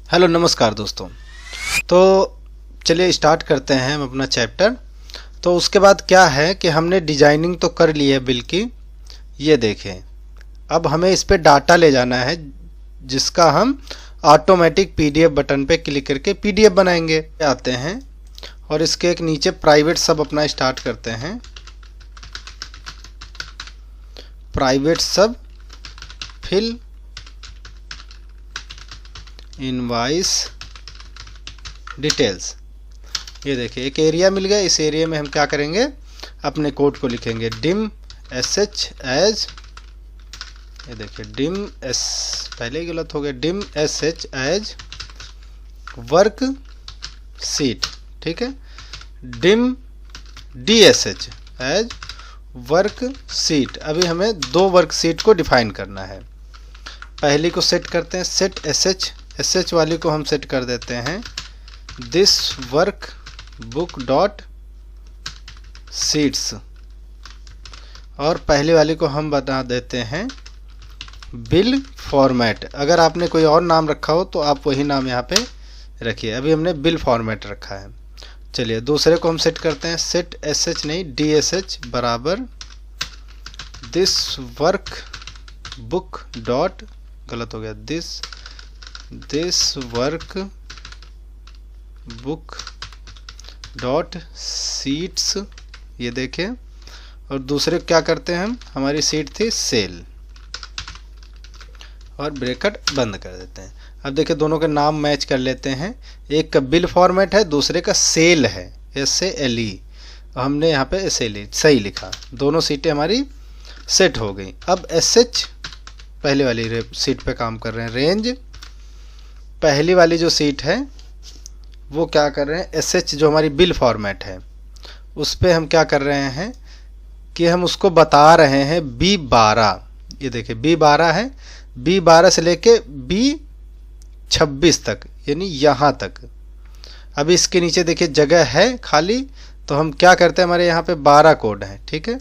Hello नमस्कार दोस्तों। तो चलिए स्टार्ट करते हैं हम अपना चैप्टर। तो उसके बाद क्या है कि हमने डिजाइनिंग तो कर ली है बिल की, ये देखें। अब हमें इस पे डाटा ले जाना है जिसका हम ऑटोमेटिक पीडीएफ बटन पे क्लिक करके पीडीएफ बनाएंगे। आते हैं और इसके एक नीचे प्राइवेट सब अपना स्टार्ट करते हैं। प्राइवेट सब फिल इनवाइस डिटेल्स, ये देखिए एक एरिया मिल गया। इस एरिया में हम क्या करेंगे, अपने कोड को लिखेंगे डिम एसएच एज, ये देखिए डिम एस, पहले ही गलत हो गया, dim SH as worksheet, ठीक है। Dim DSH as worksheet. अभी हमें दो वर्क सीट को डिफाइन करना है। पहली को सेट करते हैं, सेट एसएच, एसएच वाली को हम सेट कर देते हैं this work book dot seats, और पहली वाली को हम बता देते हैं बिल फॉर्मेट। अगर आपने कोई और नाम रखा हो तो आप वही नाम यहाँ पे रखिए। अभी हमने बिल फॉर्मेट रखा है। चलिए दूसरे को हम सेट करते हैं, सेट एसएच नहीं डीएसएच बराबर दिस वर्क बुक डॉट, गलत हो गया, this work book dot seats, ये देखें। और दूसरे क्या करते हैं हम, हमारी सीट थी सेल, और ब्रैकेट बंद कर देते हैं। अब देखिए दोनों के नाम मैच कर लेते हैं। एक का बिल फॉर्मेट है, दूसरे का सेल है, SALE। हमने यहाँ पे SALE सही लिखा, दोनों सीटें हमारी सेट हो गई। अब SH पहले वाली सीट पे काम कर रहे हैं। रेंज पहली वाली जो सीट है वो क्या कर रहे हैं, SH जो हमारी बिल फॉर्मेट है उस पे हम क्या कर रहे हैं कि हम उसको बता रहे हैं B12, ये देखिए B12 है, B12 से लेके B26 तक, यानी यहाँ तक। अभी इसके नीचे देखिए जगह है खाली, तो हम क्या करते हैं, हमारे यहाँ पे 12 कोड है, ठीक है।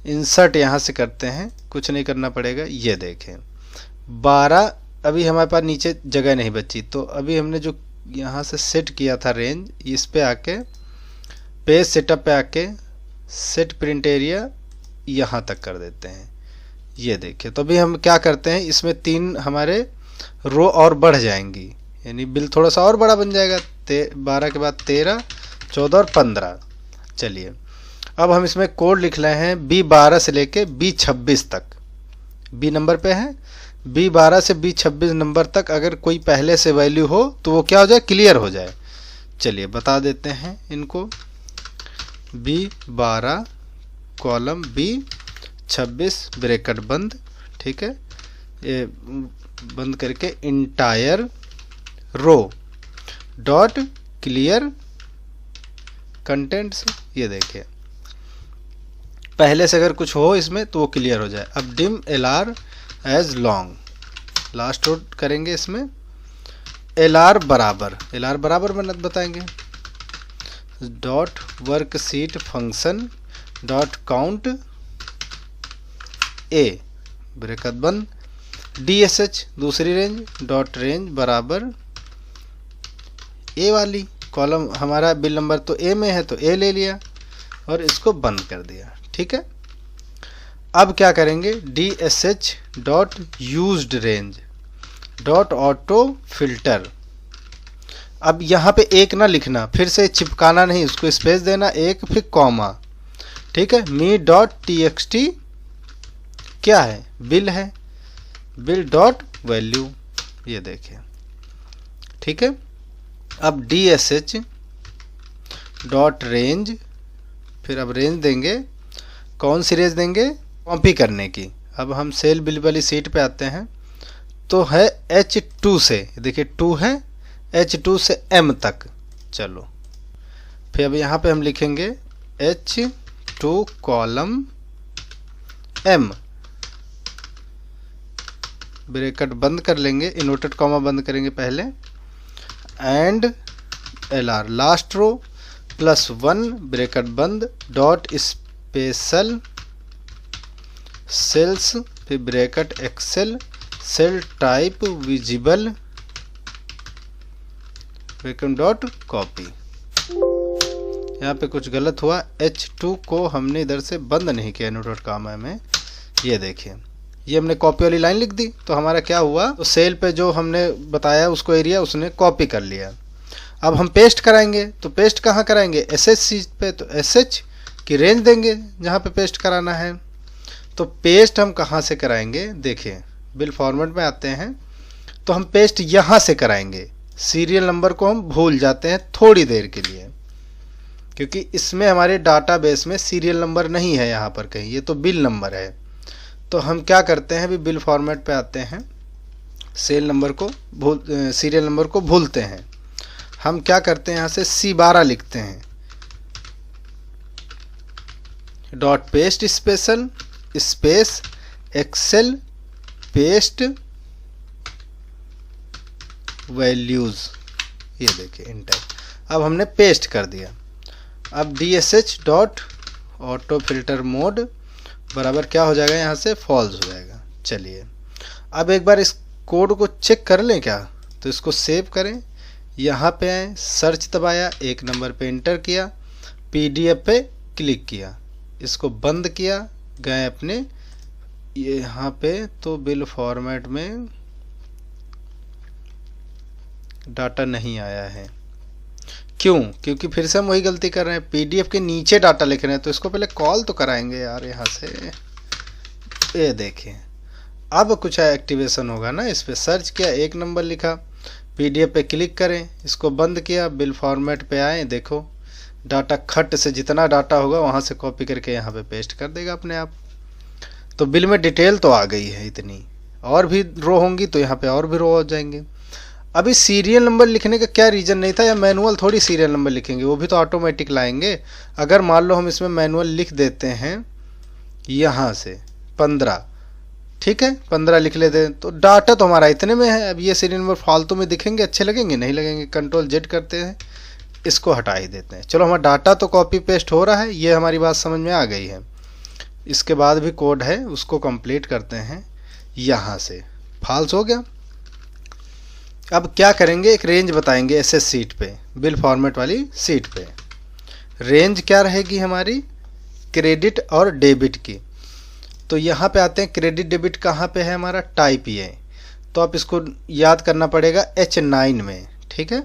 इंसर्ट यहाँ से करते हैं, कुछ नहीं करना पड़ेगा। ये देखें 12, अभी हमारे पास नीचे जगह नहीं बची, तो अभी हमने जो यहाँ से सेट किया था रेंज, इस पे आके पेज सेटअप पे आके सेट प्रिंट एरिया यहाँ तक कर देते हैं। ये देखिए, तो अभी हम क्या करते हैं, इसमें 3 हमारे रो और बढ़ जाएंगी, यानी बिल थोड़ा सा और बड़ा बन जाएगा। 12 के बाद 13, 14 और 15। चलिए अब हम इसमें कोड लिख रहे हैं B12 से लेके B26 तक। B नंबर पे है, B12 से B26 नंबर तक अगर कोई पहले से वैल्यू हो तो वो क्या हो जाए, क्लियर हो जाए। चलिए बता देते हैं इनको, B12 कॉलम B26 ब्रैकेट बंद, ठीक है, ये बंद करके entire row dot clear contents, ये देखिए पहले से अगर कुछ हो इसमें तो वो क्लियर हो जाए। अब dim LR as long, last row करेंगे इसमें LR बराबर बताएंगे dot worksheet function dot count A bracket बंद, DSH दूसरी रेंज डॉट रेंज बराबर A वाली कॉलम, हमारा बिल नंबर तो A में है तो A ले लिया और इसको बंद कर दिया, ठीक है। अब क्या करेंगे, DSH dot used range dot auto filter. अब यहाँ पे एक ना लिखना, फिर से चिपकाना नहीं, उसको स्पेस देना, एक फिर कॉमा, ठीक है। मी डॉट TXT क्या है, बिल है, बिल डॉट वैल्यू, ये देखिए, ठीक है। अब DSH डॉट रेंज, फिर अब रेंज देंगे, कौन सी रेंज देंगे, कॉपी करने की। अब हम सेल बिल वाली सीट पे आते हैं, तो है H2 से, देखिए 2 है, H2 से M तक। चलो फिर अब यहाँ पे हम लिखेंगे H2 कॉलम M, ब्रैकेट बंद कर लेंगे, इन्वर्टेड कॉमा बंद करेंगे पहले, and LR last row +1 bracket बंद डॉट स्पेशल सेल्स, फिर bracket excel cell type visible frequent dot copy. यहाँ पे कुछ गलत हुआ, H2 को हमने इधर से बंद नहीं किया नोट कामा में। ये देखिए, ये हमने कॉपी वाली लाइन लिख दी तो हमारा क्या हुआ, तो सेल पे जो हमने बताया उसको एरिया उसने कॉपी कर लिया। अब हम पेस्ट कराएंगे, तो पेस्ट कहाँ कराएंगे, SH सीट पे, तो SH की रेंज देंगे जहाँ पे पेस्ट कराना है। तो पेस्ट हम कहाँ से कराएंगे, देखिए बिल फॉर्मेट में आते हैं तो हम पेस्ट यहाँ से कराएंगे। सीरियल नंबर को हम भूल जाते हैं थोड़ी देर के लिए, क्योंकि इसमें हमारे डाटाबेस में सीरियल नंबर नहीं है यहाँ पर कहीं, ये तो बिल नंबर है। तो हम क्या करते हैं, अभी बिल फॉर्मेट पे आते हैं, सीरियल नंबर को भूलते हैं। हम क्या करते हैं, यहाँ से C12 लिखते हैं, dot paste special space excel paste values. ये देखिए इंटर, अब हमने पेस्ट कर दिया। अब DSH dot auto filter mode बराबर क्या हो जाएगा, यहाँ से फॉल्स हो जाएगा। चलिए अब एक बार इस कोड को चेक कर लें क्या, तो इसको सेव करें, यहाँ पे आए, सर्च दबाया, 1 नंबर पे इंटर किया, PDF पे क्लिक किया, इसको बंद किया, गए अपने यहाँ पे, तो बिल फॉर्मेट में डाटा नहीं आया है। क्यों, क्योंकि फिर से हम वही गलती कर रहे हैं, PDF के नीचे डाटा लिख रहे हैं। तो इसको पहले कॉल तो कराएंगे यार यहाँ से। ये देखिए अब कुछ एक्टिवेशन होगा ना, इस पर सर्च किया, 1 नंबर लिखा, PDF पे क्लिक करें, इसको बंद किया, बिल फॉर्मेट पे आए, देखो डाटा खट से जितना डाटा होगा वहाँ से कॉपी करके यहाँ पे पेस्ट कर देगा अपने आप। तो बिल में डिटेल तो आ गई है इतनी, और भी रो होंगी तो यहाँ पे और भी रो हो जाएंगे। अभी सीरियल नंबर लिखने का क्या रीज़न नहीं था, या मैनुअल थोड़ी सीरियल नंबर लिखेंगे, वो भी तो ऑटोमेटिक लाएंगे। अगर मान लो हम इसमें मैनुअल लिख देते हैं यहाँ से 15, ठीक है 15 लिख लेते हैं, तो डाटा तो हमारा इतने में है। अब ये सीरियल नंबर फालतू में दिखेंगे, अच्छे लगेंगे, नहीं लगेंगे। Ctrl+Z करते हैं, इसको हटा ही देते हैं। चलो हमारा डाटा तो कॉपी पेस्ट हो रहा है, ये हमारी बात समझ में आ गई है। इसके बाद भी कोड है, उसको कंप्लीट करते हैं। यहाँ से फॉल्स हो गया। अब क्या करेंगे, एक रेंज बताएंगे SS सीट पे, बिल फॉर्मेट वाली सीट पे। रेंज क्या रहेगी हमारी, क्रेडिट और डेबिट की। तो यहाँ पे आते हैं, क्रेडिट डेबिट कहाँ पे है हमारा, टाइप ये, तो आप इसको याद करना पड़ेगा H9 में, ठीक है।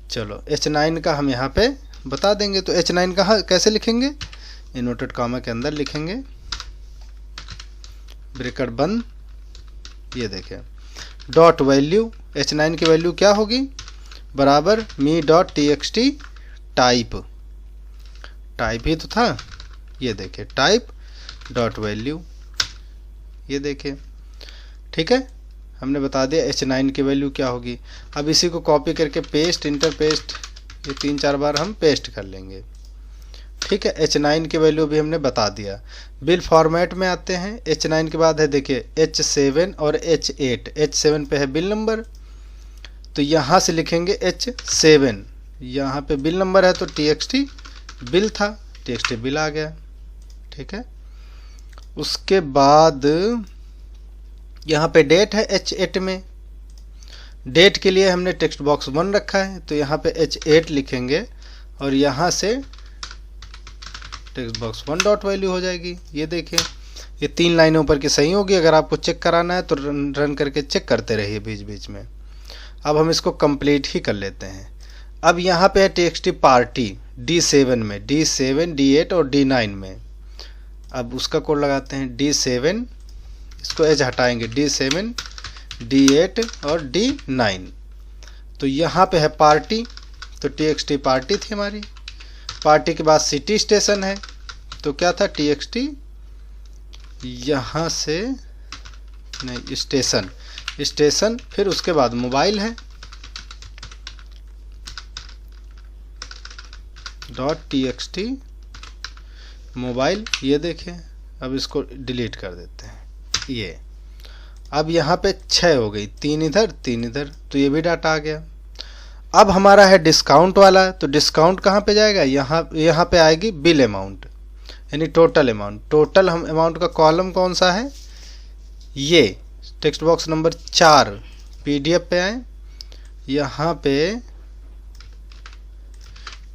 चलो H9 का हम यहाँ पे बता देंगे। तो H9 कहाँ कैसे लिखेंगे, इन्वर्टेड कामा के अंदर लिखेंगे, ब्रैकेट बंद, ये देखें, डॉट वैल्यू, H9 की वैल्यू क्या होगी, बराबर me.txt टाइप, टाइप ही तो था, ये देखिए टाइप डॉट वैल्यू, ये देखिए, ठीक है। हमने बता दिया H9 की वैल्यू क्या होगी। अब इसी को कॉपी करके पेस्ट, इंटर पेस्ट, ये 3-4 बार हम पेस्ट कर लेंगे, ठीक है। H9 की वैल्यू भी हमने बता दिया। बिल फॉर्मेट में आते हैं, H9 के बाद है देखिए H7 और H8। H7 पे है बिल नंबर, तो यहाँ से लिखेंगे H7, यहाँ पे बिल नंबर है तो TXT बिल था, TXT बिल आ गया, ठीक है। उसके बाद यहाँ पे डेट है H8 में, डेट के लिए हमने टेक्स्ट बॉक्स 1 रखा है, तो यहाँ पे H8 लिखेंगे और यहाँ से टेक्स्ट बॉक्स 1 डॉट वैल्यू हो जाएगी। ये देखिए, ये 3 लाइनें ऊपर की सही होगी। अगर आपको चेक कराना है तो रन करके चेक करते रहिए बीच बीच में। अब हम इसको कंप्लीट ही कर लेते हैं। अब यहाँ पे है TXT पार्टी D7 में, D7, D8 और D9 में। अब उसका कोड लगाते हैं D7, इसको एज हटाएंगे, D7, D8 और D9। तो यहाँ पे है पार्टी, तो TXT पार्टी थी हमारी। पार्टी के बाद सिटी स्टेशन है, तो क्या था TXT, यहाँ से नहीं स्टेशन, स्टेशन, फिर उसके बाद मोबाइल है .txt मोबाइल। ये देखें, अब इसको डिलीट कर देते हैं। ये अब यहाँ पे 6 हो गई, 3 इधर 3 इधर, तो ये भी डाटा आ गया। अब हमारा है डिस्काउंट वाला, तो डिस्काउंट कहाँ पे जाएगा, यहाँ पे आएगी बिल अमाउंट, यानी टोटल अमाउंट। टोटल हम अमाउंट का कॉलम कौन सा है, ये टेक्स्ट बॉक्स नंबर 4, PDF पे आए, यहाँ पे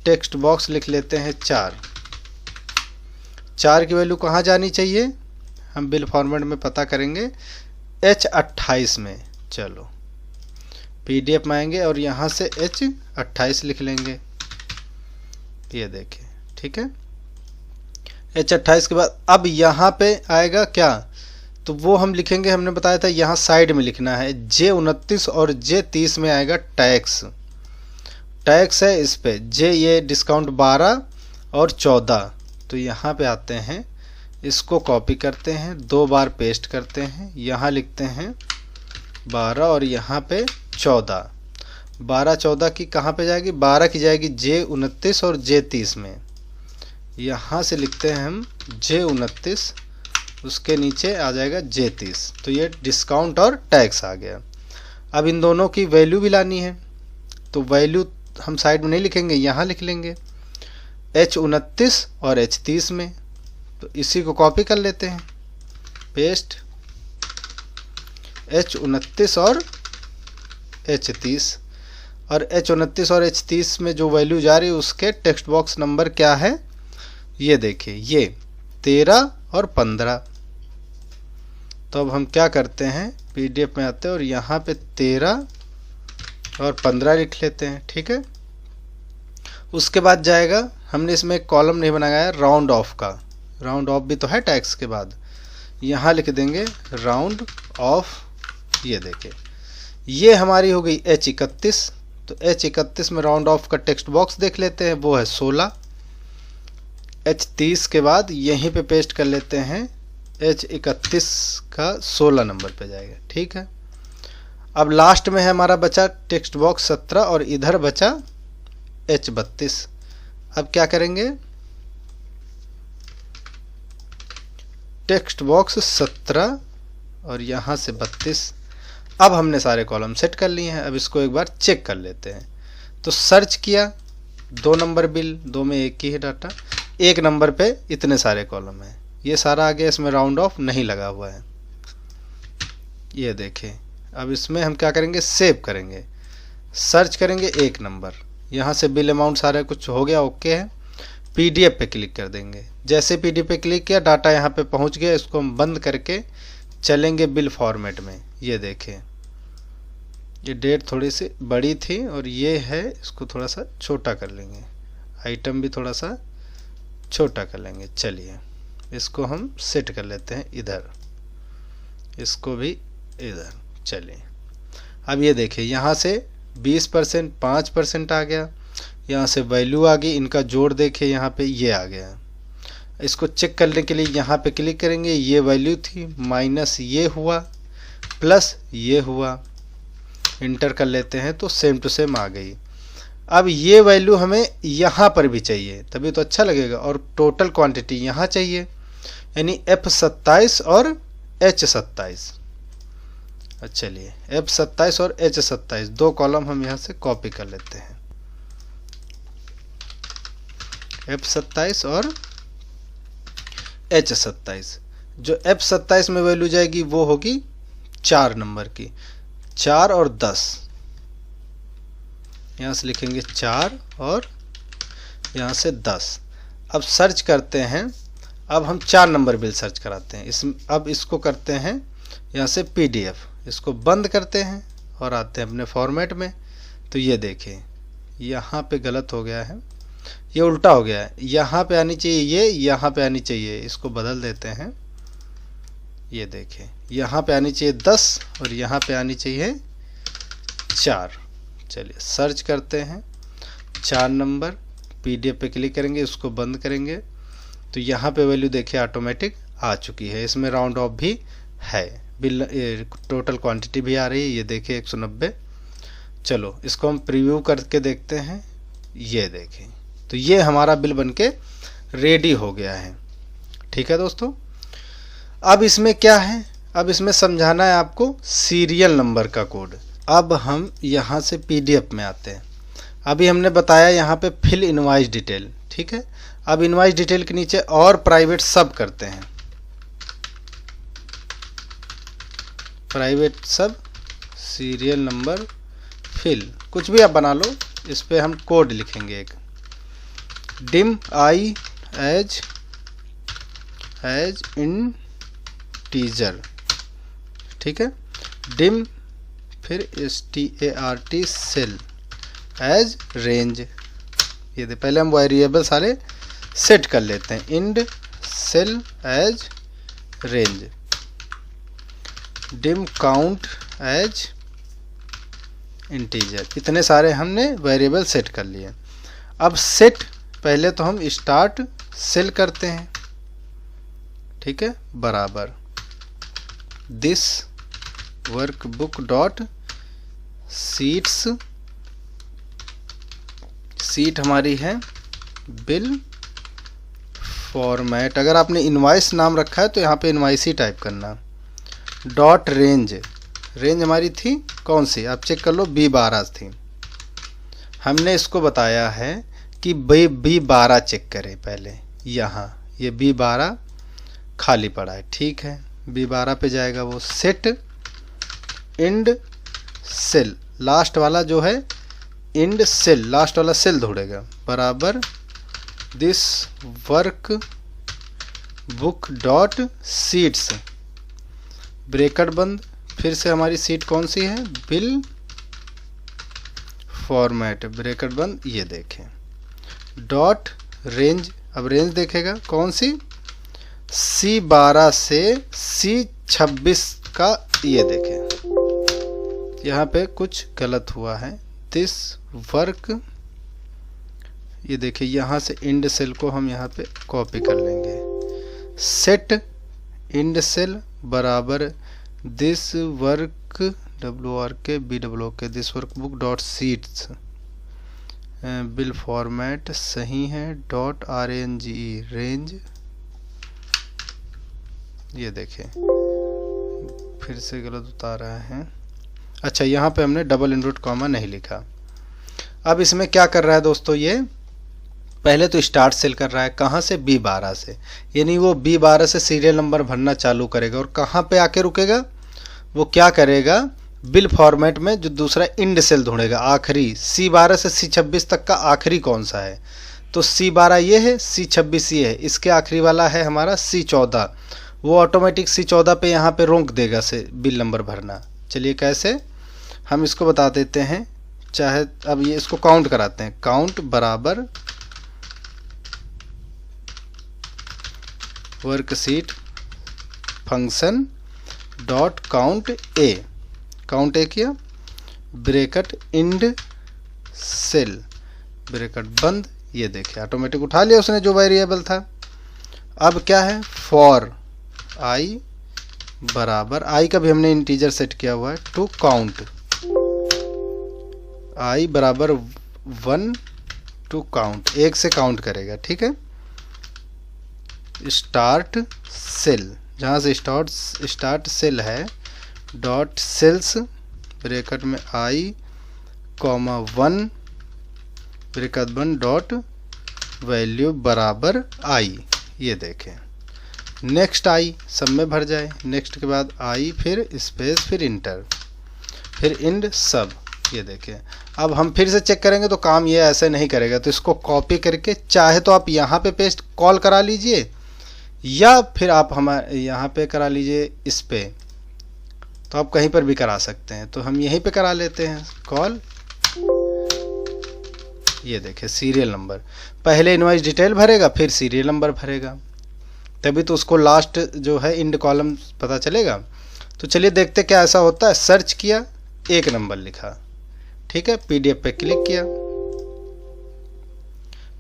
टेक्स्ट बॉक्स लिख लेते हैं 4। 4 की वैल्यू कहाँ जानी चाहिए, हम बिल फॉर्मेट में पता करेंगे H28 में। चलो PDF में आएंगे और यहाँ से H28 लिख लेंगे, ये देखिए, ठीक है। H28 के बाद अब यहाँ पे आएगा क्या, तो वो हम लिखेंगे, हमने बताया था यहाँ साइड में लिखना है। J29 और J30 में आएगा टैक्स। टैक्स है इस पे J, ये डिस्काउंट 12 और 14, तो यहाँ पे आते हैं, इसको कॉपी करते हैं, 2 बार पेस्ट करते हैं, यहाँ लिखते हैं 12 और यहाँ पे 14। 12 14 की कहाँ पे जाएगी, 12 की जाएगी J29 और J30 में। यहाँ से लिखते हैं हम J29, उसके नीचे आ जाएगा J30, तो ये डिस्काउंट और टैक्स आ गया। अब इन दोनों की वैल्यू भी लानी है, तो वैल्यू हम साइड में नहीं लिखेंगे, यहाँ लिख लेंगे H29 और H30 में। तो इसी को कॉपी कर लेते हैं, पेस्ट, H29 और H30, और H29 और H30 में जो वैल्यू जा रही है उसके टेक्स्ट बॉक्स नंबर क्या है, ये देखिए, ये 13 और 15। तो अब हम क्या करते हैं, PDF में आते हैं और यहाँ पे 13 और 15 लिख लेते हैं, ठीक है। उसके बाद जाएगा, हमने इसमें एक कॉलम नहीं बनाया है राउंड ऑफ का, राउंड ऑफ भी तो है टैक्स के बाद, यहाँ लिख देंगे राउंड ऑफ। ये देखिए, ये हमारी हो गई H31। तो H31 में राउंड ऑफ का टेक्स्ट बॉक्स देख लेते हैं, वो है 16। H30 के बाद यहीं पे पेस्ट कर लेते हैं, H31 का 16 नंबर पे जाएगा, ठीक है। अब लास्ट में है हमारा बचा टेक्स्ट बॉक्स 17 और इधर बचा H32। अब क्या करेंगे, टेक्स्ट बॉक्स 17 और यहाँ से 32। अब हमने सारे कॉलम सेट कर लिए हैं, अब इसको एक बार चेक कर लेते हैं। तो सर्च किया, 2 नंबर बिल, 2 में एक ही है डाटा, 1 नंबर पे इतने सारे कॉलम हैं, ये सारा आ गया, इसमें राउंड ऑफ नहीं लगा हुआ है, ये देखें। अब इसमें हम क्या करेंगे, सेव करेंगे, सर्च करेंगे 1 नंबर, यहाँ से बिल अमाउंट सारा कुछ हो गया, ओके है। PDF पे क्लिक कर देंगे, जैसे PDF पे क्लिक किया डाटा यहाँ पे पहुँच गया, इसको हम बंद करके चलेंगे बिल फॉर्मेट में। ये देखें, ये डेट थोड़ी सी बड़ी थी और ये है, इसको थोड़ा सा छोटा कर लेंगे, आइटम भी थोड़ा सा छोटा कर लेंगे। चलिए इसको हम सेट कर लेते हैं इधर, इसको भी इधर। चलिए अब ये देखिए, यहाँ से 20%, 5% आ गया, यहाँ से वैल्यू आ गई, इनका जोड़ देखिए, यहाँ पे ये आ गया। इसको चेक करने के लिए यहाँ पे क्लिक करेंगे, ये वैल्यू थी, माइनस ये हुआ, प्लस ये हुआ, इंटर कर लेते हैं तो सेम टू सेम आ गई। अब ये वैल्यू हमें यहाँ पर भी चाहिए, तभी तो अच्छा लगेगा, और टोटल क्वांटिटी यहाँ चाहिए, यानी F27 और H27। चलिए F27 और H27 2 कॉलम हम यहाँ से कॉपी कर लेते हैं, F27 और H27। जो F27 में वैल्यू जाएगी वो होगी 4 नंबर की, 4 और 10, यहाँ से लिखेंगे 4 और यहाँ से 10। अब सर्च करते हैं, अब हम 4 नंबर बिल सर्च कराते हैं। अब इसको करते हैं यहाँ से PDF, इसको बंद करते हैं और आते हैं अपने फॉर्मेट में। तो ये देखें, यहाँ पे गलत हो गया है, ये उल्टा हो गया है, यहाँ पे आनी चाहिए ये, यहाँ पे आनी चाहिए, इसको बदल देते हैं। ये देखें, यहाँ पे आनी चाहिए 10 और यहाँ पे आनी चाहिए 4। चलिए सर्च करते हैं 4 नंबर, PDF पे क्लिक करेंगे, उसको बंद करेंगे, तो यहाँ पे वैल्यू देखिए ऑटोमेटिक आ चुकी है, इसमें राउंड ऑफ भी है, बिल टोटल क्वांटिटी भी आ रही है, ये देखिए 190। चलो इसको हम प्रीव्यू करके देखते हैं, ये देखें, तो ये हमारा बिल बनके रेडी हो गया है। ठीक है दोस्तों, अब इसमें क्या है, अब इसमें समझाना है आपको सीरियल नंबर का कोड। अब हम यहाँ से PDF में आते हैं, अभी हमने बताया यहाँ पे फिल इनवॉइस डिटेल, ठीक है। अब इनवॉइस डिटेल के नीचे और प्राइवेट सब करते हैं, प्राइवेट सब सीरियल नंबर फिल, कुछ भी आप बना लो, इस पे हम कोड लिखेंगे एक, डिम आई एज इंटीजर, ठीक है। डिम फिर start सेल एज रेंज, ये दे पहले हम वेरिएबल सारे सेट कर लेते हैं। End cell as range, dim count as integer, इतने सारे हमने वेरिएबल सेट कर लिए। अब सेट पहले तो हम स्टार्ट सेल करते हैं, ठीक है, बराबर this workbook dot seats, seat हमारी है बिल फॉर्मेट। अगर आपने इनवाइस नाम रखा है तो यहाँ पे इनवाइस ही टाइप करना। डॉट रेंज, रेंज हमारी थी कौन सी, आप चेक कर लो, B12 थी। हमने इसको बताया है कि B12 चेक करें पहले, यहाँ ये B12 खाली पड़ा है, ठीक है, B12 पे जाएगा वो। सेट इंड सेल, लास्ट वाला जो है इंड सेल, लास्ट वाला सेल ढूंढेगा, बराबर this work book dot seats, bracket बंद, फिर से हमारी सीट कौन सी है, बिल फॉर्मेट, ब्रैकेट बंद, ये देखें, डॉट रेंज। अब रेंज देखेगा कौन सी, C12 से C26 का, ये देखें यहाँ पे कुछ गलत हुआ है। दिस वर्क, ये देखिए यहाँ से इंड सेल को हम यहाँ पे कॉपी कर लेंगे। सेट इंड सेल बराबर this work WRK BWK this work book dot seats, bill format सही है, डॉट RANGE रेंज, ये देखें फिर से गलत उतारा है। अच्छा, यहाँ पे हमने डबल इनवर्ट कॉमा नहीं लिखा। अब इसमें क्या कर रहा है दोस्तों, ये पहले तो स्टार्ट सेल कर रहा है, कहाँ से, B12 से, यानी वो B12 से सीरियल नंबर भरना चालू करेगा और कहाँ पे आके रुकेगा, वो क्या करेगा, बिल फॉर्मेट में जो दूसरा इंड सेल ढूंढेगा, आखिरी C12 से C26 तक का आखिरी कौन सा है, तो C12 ये है, C26 ये है, इसके आखिरी वाला है हमारा C14, वो ऑटोमेटिक C14 पे यहाँ पे रोक देगा से बिल नंबर भरना। चलिए कैसे, हम इसको बता देते हैं, चाहे अब ये इसको काउंट कराते हैं, काउंट बराबर वर्कशीट फंक्शन डॉट काउंट ए, काउंट ए किया, ब्रैकेट इंड सेल, ब्रैकेट बंद, ये देखिए ऑटोमेटिक उठा लिया उसने जो वेरिएबल था। अब क्या है, फॉर आई बराबर, आई का भी हमने इंटीजर सेट किया हुआ है, टू काउंट, आई बराबर 1 टू काउंट, एक से काउंट करेगा, ठीक है। स्टार्ट सेल, जहाँ से स्टार्ट सेल है, डॉट सेल्स ब्रैकेट में आई कॉमा 1 ब्रैकेट बंद डॉट वैल्यू बराबर आई, ये देखें। नेक्स्ट आई सब में भर जाए, नेक्स्ट के बाद आई फिर स्पेस फिर इंटर फिर इंड सब, ये देखें। अब हम फिर से चेक करेंगे तो काम ये ऐसे नहीं करेगा, तो इसको कॉपी करके चाहे तो आप यहाँ पे पेस्ट कॉल करा लीजिए या फिर आप हमारे यहाँ पे करा लीजिए, इस पे तो आप कहीं पर भी करा सकते हैं, तो हम यहीं पे करा लेते हैं कॉल। ये देखें सीरियल नंबर, पहले इनवॉइस डिटेल भरेगा फिर सीरियल नंबर भरेगा, तभी तो उसको लास्ट जो है इंड कॉलम पता चलेगा। तो चलिए देखते क्या ऐसा होता है। सर्च किया, एक नंबर लिखा, ठीक है, PDF पे क्लिक किया,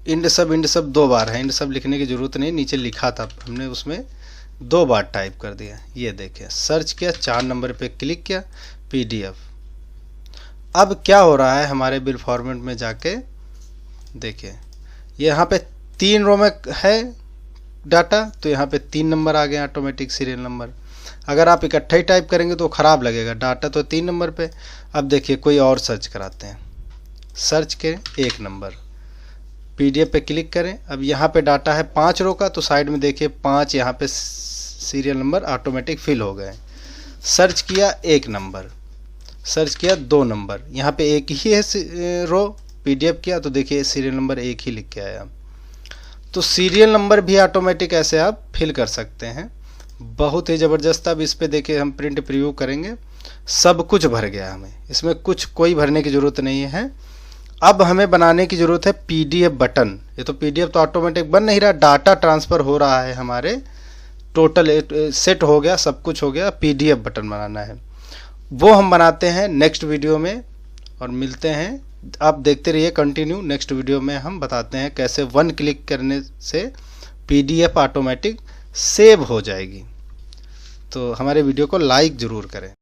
इंड सब 2 बार है, इंड सब लिखने की जरूरत नहीं, नीचे लिखा था हमने, उसमें 2 बार टाइप कर दिया। ये देखें सर्च किया, 4 नंबर पे क्लिक किया, PDF। अब क्या हो रहा है हमारे बिल फॉर्मेट में जाके देखिए, यहाँ पे 3 रो में है डाटा, तो यहाँ पे 3 नंबर आ गए ऑटोमेटिक सीरियल नंबर। अगर आप इकट्ठा ही टाइप करेंगे तो ख़राब लगेगा, डाटा तो 3 नंबर पे। अब देखिए कोई और सर्च कराते हैं, सर्च के 1 नंबर, PDF पे क्लिक करें। अब यहाँ पे डाटा है 5 रो का, तो साइड में देखिए 5 यहाँ पे सीरियल नंबर ऑटोमेटिक फिल हो गए। सर्च किया 1 नंबर, सर्च किया 2 नंबर, यहाँ पे एक ही है रो, PDF किया तो देखिए सीरियल नंबर 1 ही लिख के आया। तो सीरियल नंबर भी ऑटोमेटिक ऐसे आप फिल कर सकते हैं। बहुत ही ज़बरदस्त। अब इस पे देखिए हम प्रिंट प्रीव्यू करेंगे, सब कुछ भर गया, हमें इसमें कुछ कोई भरने की ज़रूरत नहीं है। अब हमें बनाने की ज़रूरत है पीडीएफ बटन। ये तो पीडीएफ तो ऑटोमेटिक बन नहीं रहा, डाटा ट्रांसफ़र हो रहा है, हमारे टोटल सेट हो गया, सब कुछ हो गया, पीडीएफ बटन बनाना है। वो हम बनाते हैं नेक्स्ट वीडियो में और मिलते हैं। आप देखते रहिए कंटिन्यू। नेक्स्ट वीडियो में हम बताते हैं कैसे 1 क्लिक करने से पीडीएफ ऑटोमेटिक सेव हो जाएगी। तो हमारे वीडियो को लाइक ज़रूर करें।